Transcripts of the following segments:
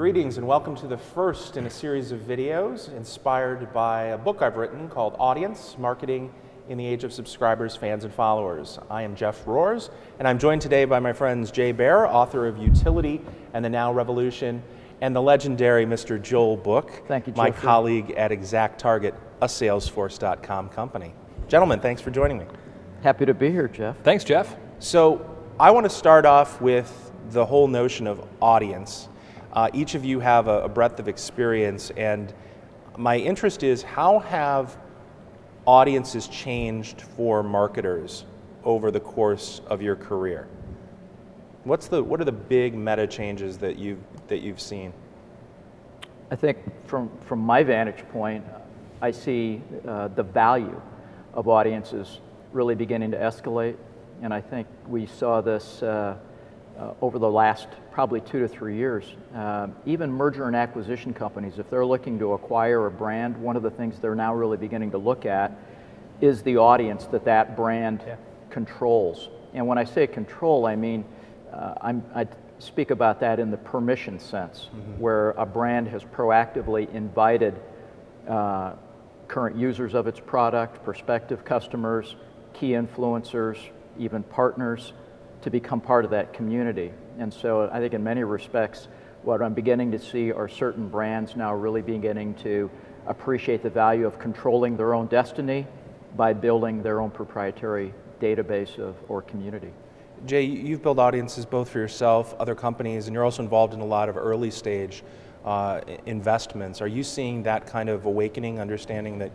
Greetings and welcome to the first in a series of videos inspired by a book I've written called Audience Marketing in the Age of Subscribers, Fans, and Followers. I am Jeff Rohrs, and I'm joined today by my friends Baer, author of Utility and the Now Revolution, and the legendary Mr. Joel Book, Thank you, my Jeffrey. colleague at ExactTarget, a Salesforce.com company. Gentlemen, thanks for joining me. Happy to be here, Jeff. Thanks, Jeff. So I want to start off with the whole notion of audience. Each of you have a breadth of experience, and my interest is how have audiences changed for marketers over the course of your career? What are the big meta changes that you've seen? I think from my vantage point, I see the value of audiences really beginning to escalate, and I think we saw this over the last probably 2 to 3 years. Even merger and acquisition companies, if they're looking to acquire a brand, one of the things they're now really beginning to look at is the audience that brand controls. And when I say control, I mean, I speak about that in the permission sense, where a brand has proactively invited current users of its product, prospective customers, key influencers, even partners, to become part of that community. And so I think in many respects, what I'm beginning to see are certain brands now really beginning to appreciate the value of controlling their own destiny by building their own proprietary database or community. Jay, you've built audiences both for yourself, other companies, and you're also involved in a lot of early stage investments. Are you seeing that kind of awakening, understanding that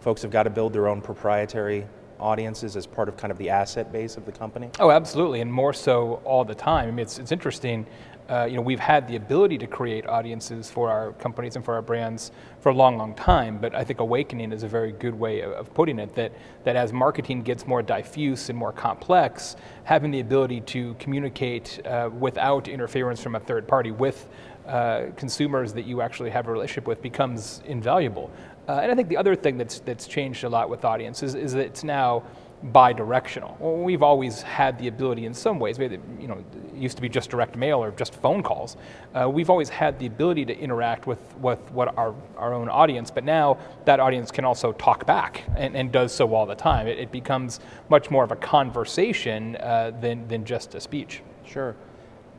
folks have got to build their own proprietary audiences as part of kind of the asset base of the company? Oh, absolutely, and more so all the time. I mean, it's interesting. We've had the ability to create audiences for our companies and for our brands for a long, long time, but I think awakening is a very good way of putting it, that as marketing gets more diffuse and more complex, having the ability to communicate without interference from a third party with consumers that you actually have a relationship with becomes invaluable. And I think the other thing that's changed a lot with audiences is that it's now bi-directional. Well, we've always had the ability in some ways, it used to be just direct mail or just phone calls. We've always had the ability to interact with what our own audience, but now that audience can also talk back and does so all the time. It becomes much more of a conversation than just a speech. Sure.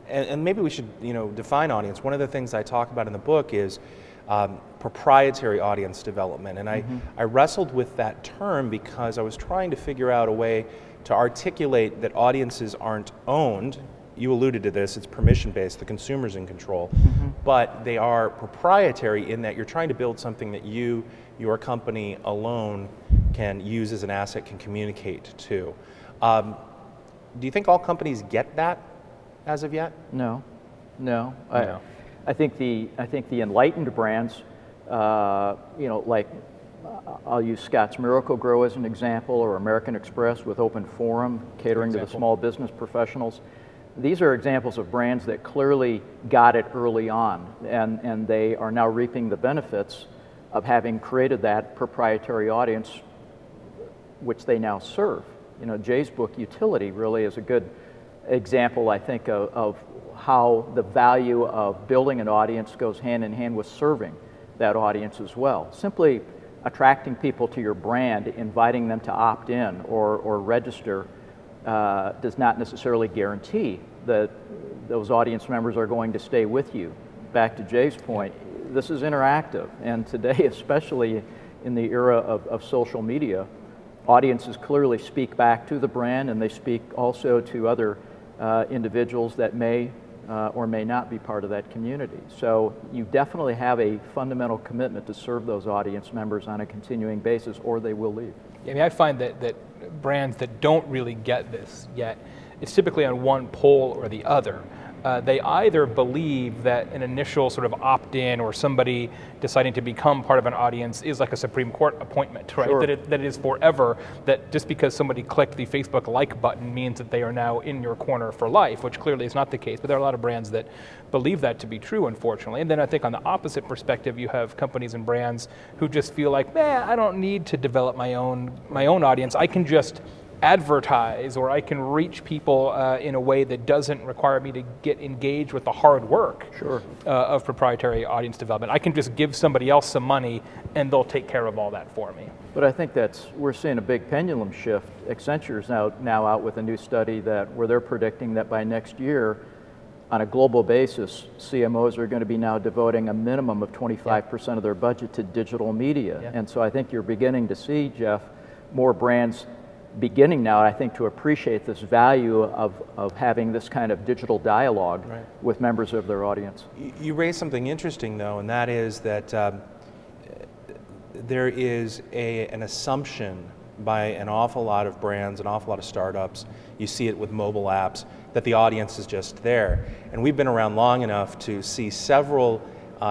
And maybe we should define audience. One of the things I talk about in the book is proprietary audience development, and I wrestled with that term because I was trying to figure out a way to articulate that audiences aren't owned. You alluded to this, it's permission-based, the consumer's in control, but they are proprietary in that you're trying to build something that your company alone can use as an asset, can communicate to. Do you think all companies get that as of yet? No. I think the enlightened brands, like I'll use Scott's Miracle-Gro as an example, or American Express with Open Forum, catering to the small business professionals. These are examples of brands that clearly got it early on, and they are now reaping the benefits of having created that proprietary audience, which they now serve. Jay's book, Utility, really is a good example, I think, of how the value of building an audience goes hand in hand with serving that audience as well. Simply attracting people to your brand, inviting them to opt in or register does not necessarily guarantee that those audience members are going to stay with you. Back to Jay's point, this is interactive, and today, especially in the era of social media, audiences clearly speak back to the brand, and they speak also to other individuals that may or may not be part of that community. So you definitely have a fundamental commitment to serve those audience members on a continuing basis, or they will leave. I mean, I find that brands that don't really get this yet, it's typically on one pole or the other. They either believe that an initial sort of opt-in or somebody deciding to become part of an audience is like a Supreme Court appointment, right? Sure. That it is forever, that just because somebody clicked the Facebook like button means that they are now in your corner for life, which clearly is not the case, but there are a lot of brands that believe that to be true, unfortunately. And then I think on the opposite perspective, you have companies and brands who just feel like, I don't need to develop my own audience. I can just advertise, or I can reach people in a way that doesn't require me to get engaged with the hard work of proprietary audience development. I can just give somebody else some money and they'll take care of all that for me. But I think we're seeing a big pendulum shift. Accenture's now out with a new study where they're predicting that by next year, on a global basis, CMOs are going to be now devoting a minimum of 25% of their budget to digital media. And so I think you're beginning to see, Jeff, more brands beginning now, I think, to appreciate this value of having this kind of digital dialogue with members of their audience. You raised something interesting, though, and that is that there is an assumption by an awful lot of brands, an awful lot of startups, you see it with mobile apps, that the audience is just there. And we've been around long enough to see several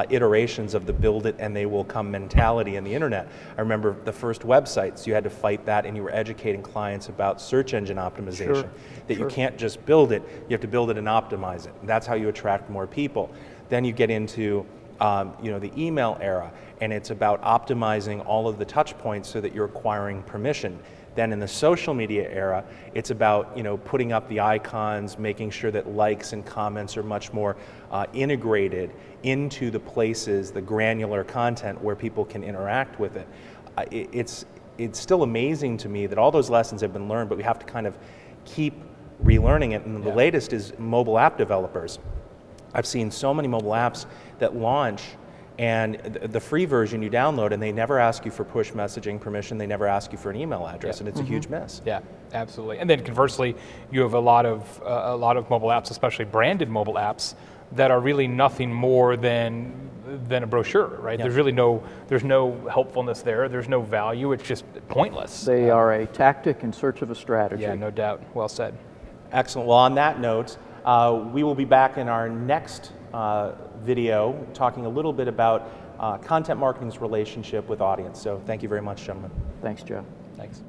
iterations of the build it and they will come mentality in the internet. I remember the first websites, you had to fight that and you were educating clients about search engine optimization. You can't just build it, you have to build it and optimize it. And that's how you attract more people. Then you get into the email era, and it's about optimizing all of the touch points so that you're acquiring permission. Then in the social media era, it's about putting up the icons, making sure that likes and comments are much more integrated into the places, the granular content where people can interact with it. It's still amazing to me that all those lessons have been learned, but we have to kind of keep relearning it. And the latest is mobile app developers. I've seen so many mobile apps that launch, and the free version you download, and they never ask you for push messaging permission, they never ask you for an email address, and it's a huge miss. Yeah, absolutely. And then conversely, you have a lot of mobile apps, especially branded mobile apps, that are really nothing more than a brochure, right? There's really no helpfulness there, there's no value, it's just pointless. They are a tactic in search of a strategy. Yeah, no doubt. Well said. Excellent. Well, on that note, we will be back in our next video talking a little bit about content marketing's relationship with audience. So thank you very much, gentlemen. Thanks, Joe. Thanks.